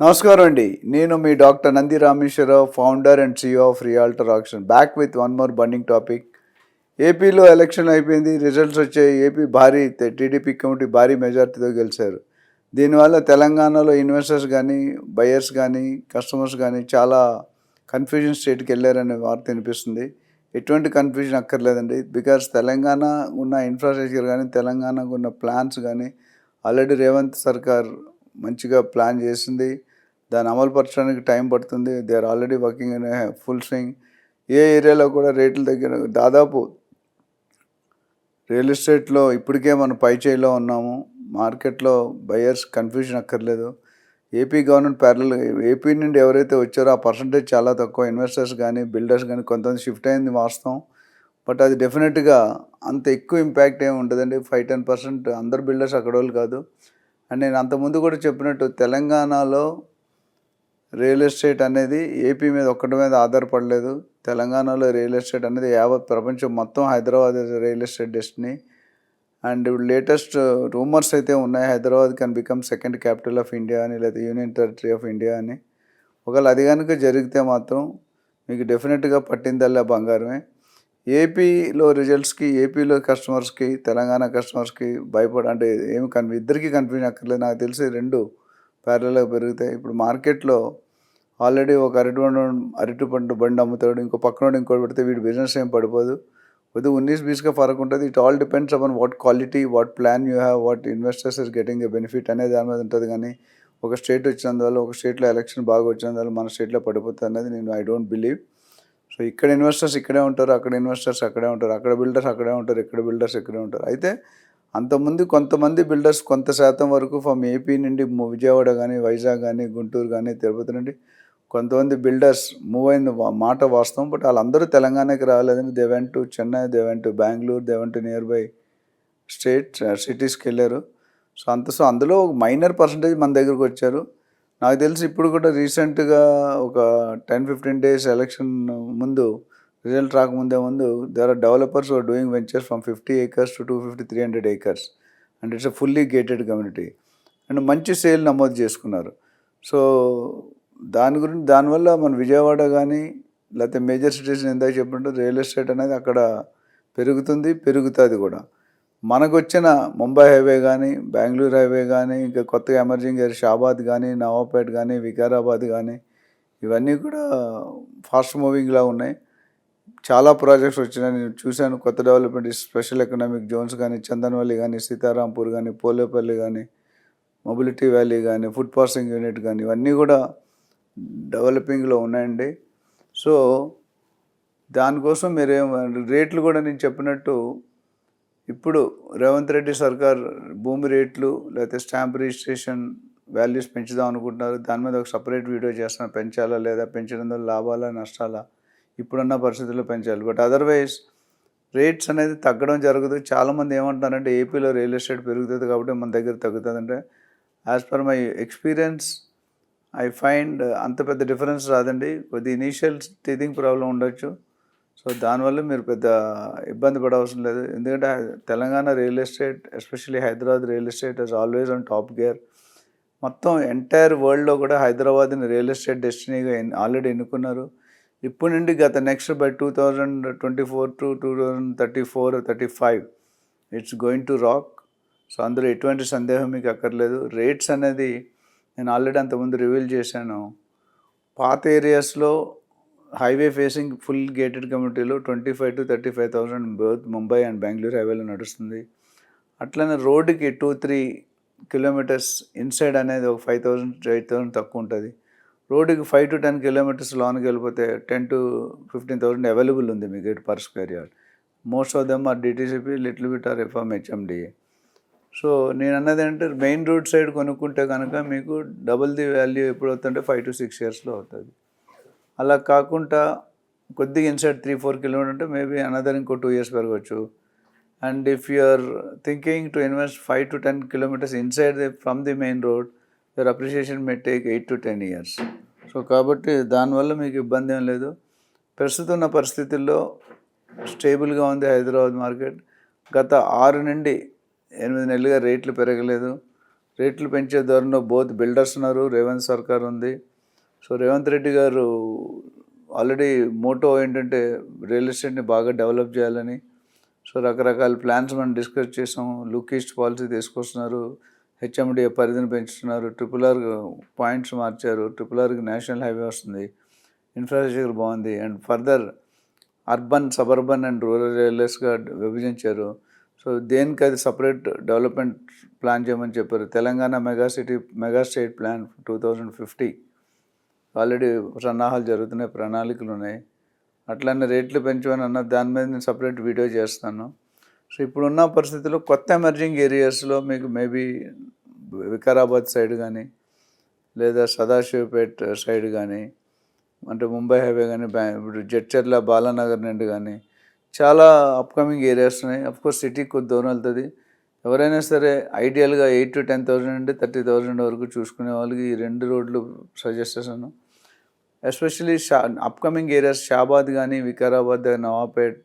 నమస్కారం అండి. నేను మీ doctor Nandi Rameshwararao, founder and CEO of realtor auction. Back with one more burning topic. ఏపీలో ఎలక్షన్ అయిపోయింది. రిజల్ట్స్ వచ్చాయి. ఏపీ టీడీపీ కమిటీ భారీ మెజార్టీతో గెలిచారు. దీనివల్ల తెలంగాణలో ఇన్వెస్టర్స్ కానీ, బయర్స్ కానీ, కస్టమర్స్ కానీ చాలా కన్ఫ్యూజన్ స్టేట్కి వెళ్ళారనే వార్త వినిపిస్తుంది. ఎటువంటి కన్ఫ్యూజన్ అక్కర్లేదండి. బికాస్ తెలంగాణ ఉన్న ఇన్ఫ్రాస్ట్రక్చర్ కానీ, తెలంగాణకు ఉన్న ప్లాన్స్ కానీ ఆల్రెడీ రేవంత్ సర్కార్ మంచిగా ప్లాన్ చేసింది. దాన్ని అమలుపరచడానికి టైం పడుతుంది. They are already working in full swing. ఏ ఏరియాలో కూడా రేట్లు దగ్గర దాదాపు రియల్ ఎస్టేట్లో ఇప్పటికే మనం పైచేయిలో ఉన్నాము. మార్కెట్లో బయర్స్ కన్ఫ్యూజన్ అక్కర్లేదు. ఏపీ గవర్నమెంట్ ప్యారల్ ఏపీ నుండి ఎవరైతే వచ్చారో ఆ పర్సంటేజ్ చాలా తక్కువ. ఇన్వెస్టర్స్ కానీ, బిల్డర్స్ కానీ కొంతమంది షిఫ్ట్ అయింది వాస్తవం. బట్ అది డెఫినెట్గా అంత ఎక్కువ ఇంపాక్ట్ ఏమి ఉండదండి. 5-10% అందరు బిల్డర్స్ అక్కడ వాళ్ళు కాదు. అండ్ నేను అంతకుముందు కూడా చెప్పినట్టు తెలంగాణలో రియల్ ఎస్టేట్ అనేది ఏపీ మీద ఒక్కటి మీద ఆధారపడలేదు. తెలంగాణలో రియల్ ఎస్టేట్ అనేది యావత్ ప్రపంచం మొత్తం Hyderabad real estate destiny. And latest rumours అయితే ఉన్నాయి, Hyderabad can become second capital of India అని, లేదా యూనియన్ టెరిటరీ ఆఫ్ ఇండియా అని. ఒకవేళ అది కనుక జరిగితే మాత్రం మీకు డెఫినెట్గా పట్టిందల్లా బంగారమే. ఏపీలో రిజల్ట్స్కి, ఏపీలో కస్టమర్స్కి, తెలంగాణ కస్టమర్స్కి అంటే ఇద్దరికీ కన్ఫ్యూజన్ అక్కర్లేదు. నాకు తెలిసి రెండు ప్యారల్గా పెరుగుతాయి. ఇప్పుడు మార్కెట్లో ఆల్రెడీ ఒక అరటిపండు బండి అమ్ముతాడు, ఇంకో పక్కన ఇంకోటి పెడితే వీడి బిజినెస్ ఏం పడిపోదు. కొద్దిగా 19-20గా ఫరక్ ఉంటుంది. It all depends upon what quality, what plan you have, what investors is getting a benefit అనే దాని మీద ఉంటుంది. కానీ ఒక స్టేట్ వచ్చినందువల్ల, ఒక స్టేట్లో ఎలక్షన్ బాగా వచ్చినందువల్ల మన స్టేట్లో పడిపోతుంది అనేది ఐ డోంట్ బిలీవ్. సో ఇక్కడ ఇన్వెస్టర్స్ ఇక్కడే ఉంటారు, అక్కడ ఇన్వెస్టర్స్ అక్కడే ఉంటారు, అక్కడ బిల్డర్స్ అక్కడే ఉంటారు, ఇక్కడ బిల్డర్స్ ఇక్కడే ఉంటారు. అయితే అంతకుముందు కొంతమంది బిల్డర్స్ కొంత శాతం వరకు ఫ్రమ్ ఏపీ నుండి విజయవాడ కానీ, వైజాగ్ కానీ, గుంటూరు కానీ, తిరుపతి నుండి కొంతమంది బిల్డర్స్ మూవ్ అయిన మాట వాస్తవం. బట్ వాళ్ళందరూ తెలంగాణకి రాలేదని they went to Chennai, they went to Bengaluru, they went to nearby సిటీస్కి వెళ్ళారు. సో అందులో ఒక మైనర్ పర్సంటేజ్ మన దగ్గరకు వచ్చారు. నాకు తెలిసి ఇప్పుడు కూడా రీసెంట్గా ఒక 10-15 డేస్ ఎలక్షన్ ముందు, రిజల్ట్ రాకముందే ముందు, there are developers are doing ventures from 50 acres to 250-300 acres and it's a fully gated community. అండ్ మంచి సేల్ నమోదు చేసుకున్నారు. సో దానివల్ల మన విజయవాడ కానీ, లేకపోతే మేజర్ సిటీస్ ఇందాక చెప్పినట్టు రియల్ ఎస్టేట్ అనేది అక్కడ పెరుగుతుంది కూడా. మనకు వచ్చిన ముంబై హైవే కానీ, బెంగళూరు హైవే కానీ, ఇంకా కొత్తగా ఎమర్జింగ్ షాబాద్ కానీ, నవాబ్పేట్ కానీ, వికారాబాద్ కానీ, ఇవన్నీ కూడా ఫాస్ట్ మూవింగ్లా ఉన్నాయి. చాలా ప్రాజెక్ట్స్ వచ్చినాయి, నేను చూశాను. కొత్త డెవలప్మెంట్ స్పెషల్ ఎకనామిక్ జోన్స్ కానీ, చందన్వల్లి కానీ, సీతారాంపూర్ కానీ, పోలేపల్లి కానీ, మొబిలిటీ వ్యాలీ కానీ, ఫుడ్ ప్రాసెసింగ్ యూనిట్ కానీ, ఇవన్నీ కూడా డెవలపింగ్లో ఉన్నాయండి. సో దానికోసం రేట్లు కూడా నేను చెప్పినట్టు ఇప్పుడు రేవంత్ రెడ్డి సర్కార్ భూమి రేట్లు లేకపోతే స్టాంప్ రిజిస్ట్రేషన్ వాల్యూస్ పెంచుదాం అనుకుంటున్నారు. దాని మీద ఒక సపరేట్ వీడియో చేస్తున్నారు. పెంచాలా లేదా, పెంచడం వల్ల లాభాలా నష్టాలా, ఇప్పుడున్న పరిస్థితుల్లో పెంచాలి. బట్ అదర్వైజ్ రేట్స్ అనేది తగ్గడం జరుగుతుంది. చాలామంది ఏమంటున్నారంటే ఏపీలో రియల్ ఎస్టేట్ పెరుగుతుంది కాబట్టి మన దగ్గర తగ్గుతుంది అంటే, as per my experience I find అంత పెద్ద డిఫరెన్స్ రాదండి. కొద్ది ఇనీషియల్ టీథింగ్ ప్రాబ్లం ఉండొచ్చు. సో దానివల్ల మీరు పెద్ద ఇబ్బంది పడవలసిన లేదు. ఎందుకంటే Telangana real estate, especially Hyderabad real estate is always on top gear. మొత్తం ఎంటైర్ వరల్డ్లో కూడా హైదరాబాద్ని రియల్ ఎస్టేట్ డెస్టినీగా ఆల్రెడీ ఎన్నుకున్నారు. ఇప్పటి నుండి next by 2024 to 2034-35 it's going to rock. So అందులో ఎటువంటి సందేహం మీకు అక్కర్లేదు. రేట్స్ అనేది నేను ఆల్రెడీ అంతకుముందు రివీల్ చేశాను. పాత ఏరియాస్లో హైవే ఫేసింగ్ ఫుల్ గేటెడ్ కమ్యూనిటీలో 25,000-35,000 బోత్ ముంబై అండ్ బెంగళూరు హైవేలో నడుస్తుంది. అట్లనే రోడ్డుకి 2-3 kilometers ఇన్సైడ్ అనేది ఒక 5,000-8,000 తక్కువ ఉంటుంది. రోడ్డుకి 5-10 kilometers లోనికి వెళ్ళిపోతే 10,000-15,000 అవైలబుల్ ఉంది మీకు per square yard. Most of them are DTCP, little bit are FM HMDA. So నేను అన్నది ఏంటంటే మెయిన్ రోడ్ సైడ్ కొనుక్కుంటే కనుక మీకు డబుల్ ది వాల్యూ ఎప్పుడు అవుతుంటే 5-6 yearsలో అవుతుంది. అలా కాకుండా కొద్దిగా ఇన్సైడ్ 3-4 kilometers అంటే మేబీ అనదర్ ఇంకో 2 years పెరగవచ్చు. And if you are thinking to invest 5-10 kilometers inside from the main road, your appreciation may take 8-10 years. So కాబట్టి దానివల్ల మీకు ఇబ్బంది ఏం లేదు. ప్రస్తుతం ఉన్న పరిస్థితుల్లో స్టేబుల్గా ఉంది హైదరాబాద్ మార్కెట్. గత 6 నుండి 8 నెలలుగా రేట్లు పెరగలేదు. రేట్లు పెంచే ధోరణిలో బోత్ బిల్డర్స్ ఉన్నారు, రేవంత్ సర్కార్ ఉంది. So Revanth Reddy garu already motto ఏంటంటే రియల్ ఎస్టేట్ని బాగా డెవలప్ చేయాలని. సో రకరకాల ప్లాన్స్ మనం డిస్కస్ చేసాం. లుక్ ఈస్ట్ పాలసీ తీసుకొస్తున్నారు, హెచ్ఎండిఏ పరిధిని పెంచుతున్నారు, RRR పాయింట్స్ మార్చారు, RRRకి నేషనల్ హైవే వస్తుంది, ఇన్ఫ్రాస్ట్రక్చర్ బాగుంది, and further urban, suburban and rural ఏరియాస్గా విభజించారు. సో దేనికి అది సపరేట్ డెవలప్మెంట్ ప్లాన్ చేయమని చెప్పారు. Telangana mega state plan 2050 already సన్నాహాలు జరుగుతున్నాయి, ప్రణాళికలు ఉన్నాయి. అట్లనే రేట్లు పెంచమని అన్న దాని మీద నేను సపరేట్ వీడియో చేస్తాను. సో ఇప్పుడున్న పరిస్థితుల్లో కొత్త ఎమర్జింగ్ ఏరియాస్లో మీకు మేబీ వికారాబాద్ సైడ్ కానీ, లేదా సదాశివపేట్ సైడ్ కానీ, అంటే ముంబై హైవే కానీ, ఇప్పుడు జడ్చర్ల, బాలానగర్ నుండి కానీ చాలా అప్కమింగ్ ఏరియాస్ ఉన్నాయి. అఫ్కోర్స్ సిటీకి కొద్ది దూరం వెళ్తుంది. ఎవరైనా సరే ఐడియల్గా 8,000 to 10,000 నుండి 30,000 వరకు చూసుకునే వాళ్ళకి ఈ 2 రోడ్లు సజెస్ట్ చేశాను. ఎస్పెషలీ అప్కమింగ్ ఏరియాస్ షాబాద్ కానీ, వికారాబాద్, నవాపేట్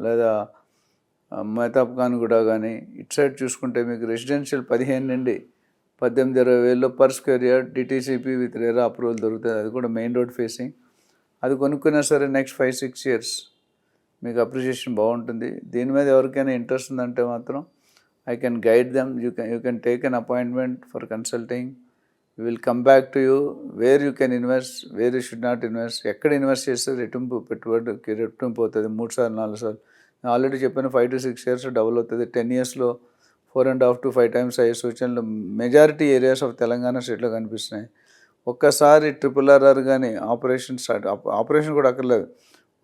లేదా మెహతాబ్ ఖాన్గూడ కానీ ఇటు సైడ్ చూసుకుంటే మీకు రెసిడెన్షియల్ 15 నుండి 18-20 వేల్లో per square yard DTCP with RERA approval దొరుకుతుంది. అది కూడా మెయిన్ రోడ్ ఫేసింగ్. అది కొనుక్కున్నా సరే నెక్స్ట్ 5-6 years మీకు అప్రిషియేషన్ బాగుంటుంది. దీని మీద ఎవరికైనా ఇంట్రెస్ట్ ఉందంటే మాత్రం I can guide them. You can take an appointment for consulting. You will come back to you where you can invest, where you should not invest. ఎక్కడ ఇన్వెస్ట్ చేస్తే పెట్టుబడికి రెట్టింపు అవుతుంది 3 సార్లు 4 సార్లు. నేను ఆల్రెడీ చెప్పాను 5 to 6 years డబుల్ అవుతుంది. 10 yearsలో 4.5 to 5 times అయ్యే సూచనలు మెజారిటీ ఏరియాస్ ఆఫ్ తెలంగాణ స్టేట్లో కనిపిస్తున్నాయి. ఒక్కసారి RRR కానీ ఆపరేషన్ కూడా అక్కర్లేదు,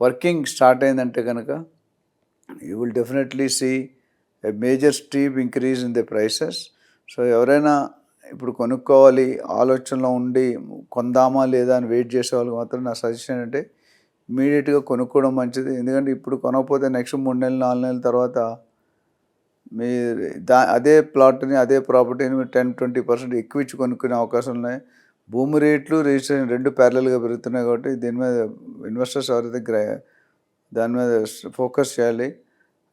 వర్కింగ్ స్టార్ట్ అయిందంటే కనుక you will definitely see a major steep increase in the prices. So ఎవరైనా ఇప్పుడు కొనుక్కోవాలి ఆలోచనలో ఉండి కొందామా లేదా అని వెయిట్ చేసే వాళ్ళకి మాత్రం నా సజెషన్ అంటే ఇమీడియట్గా కొనుక్కోవడం మంచిది. ఎందుకంటే ఇప్పుడు కొనకపోతే నెక్స్ట్ 3 నెలలు 4 నెలల తర్వాత మీరు అదే ప్లాట్ని, అదే ప్రాపర్టీని మీరు 10-20% ఎక్కువ ఇచ్చి కొనుక్కునే అవకాశాలు ఉన్నాయి. భూమి రేట్లు, రిజిస్ట్రేషన్ 2 ప్యారలల్గా పెరుగుతున్నాయి. కాబట్టి దీని మీద ఇన్వెస్టర్స్ ఎవరైతే దాని మీద ఫోకస్ చేయాలి.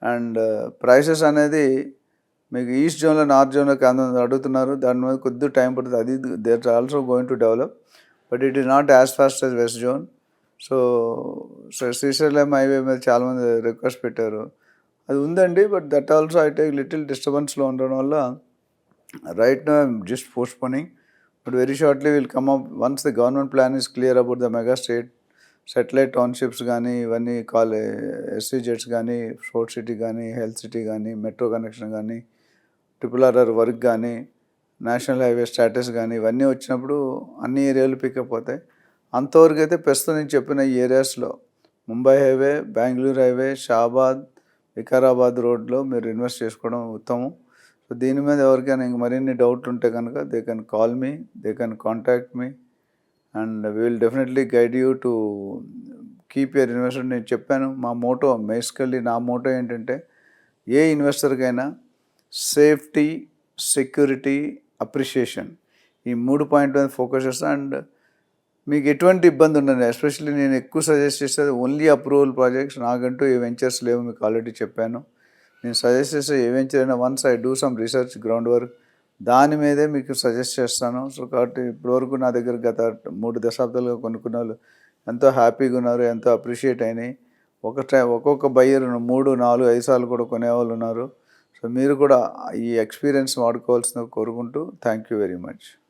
అండ్ ప్రైసెస్ అనేది మీకు ఈస్ట్ జోన్లో, నార్త్ జోన్లో అడుగుతున్నారు. దాని మీద కొద్దిగా టైం పడుతుంది. అది they are also going to develop, but it is not as fast as west zone. So Srisailam highway మీద చాలామంది రిక్వెస్ట్ పెట్టారు. అది ఉందండి, but that also I take little డిస్టర్బెన్స్లో ఉండడం వల్ల right now I'm just postponing. But very shortly will come up once the government plan is clear about the mega state satellite townships కానీ, ఇవన్నీ SEZs కానీ, sports city కానీ, health city కానీ, metro connection కానీ, RRR work కానీ, national highway status కానీ, ఇవన్నీ వచ్చినప్పుడు అన్ని ఏరియాలు పికప్ అవుతాయి. అంతవరకు అయితే ప్రస్తుతం నేను చెప్పిన ఈ ఏరియాస్లో ముంబై హైవే, బెంగళూరు హైవే, షాబాద్, వికారాబాద్ రోడ్లో మీరు ఇన్వెస్ట్ చేసుకోవడం ఉత్తమం. సో దీని మీద ఎవరికైనా ఇంక మరిన్ని డౌట్లు ఉంటే కనుక they can call me, they can contact me, and we will definitely guide you to keep your investment. నేను చెప్పాను మా మోటో, బేసికల్లీ నా మోటో ఏంటంటే ఏ ఇన్వెస్టర్కైనా సేఫ్టీ, సెక్యూరిటీ, అప్రిషియేషన్, ఈ 3 పాయింట్ మీద ఫోకస్ చేస్తాను. అండ్ మీకు ఎటువంటి ఇబ్బంది ఉండదు. ఎస్పెషల్లీ నేను ఎక్కువ సజెస్ట్ చేసేది ఓన్లీ అప్రూవల్ ప్రాజెక్ట్స్. నాకంటూ ఏ వెంచర్స్ లేవు, మీకు ఆల్రెడీ చెప్పాను. నేను సజెస్ట్ చేసే ఏ వెంచర్ అయినా once I do some research, ground work, దాని మీదే మీకు సజెస్ట్ చేస్తాను. సో కాబట్టి ఇప్పటివరకు నా దగ్గర గత 3 దశాబ్దాలుగా కొనుక్కున్న వాళ్ళు ఎంతో హ్యాపీగా ఉన్నారు, ఎంతో అప్రిషియేట్ అయినాయి. ఒక్కొక్క బయ్యర్ 3, 4, 5 సార్లు కూడా కొనేవాళ్ళు ఉన్నారు. సో మీరు కూడా ఈ ఎక్స్పీరియన్స్ వాడుకోవాల్సిందిగా కోరుకుంటూ థ్యాంక్ యూ వెరీ మచ్.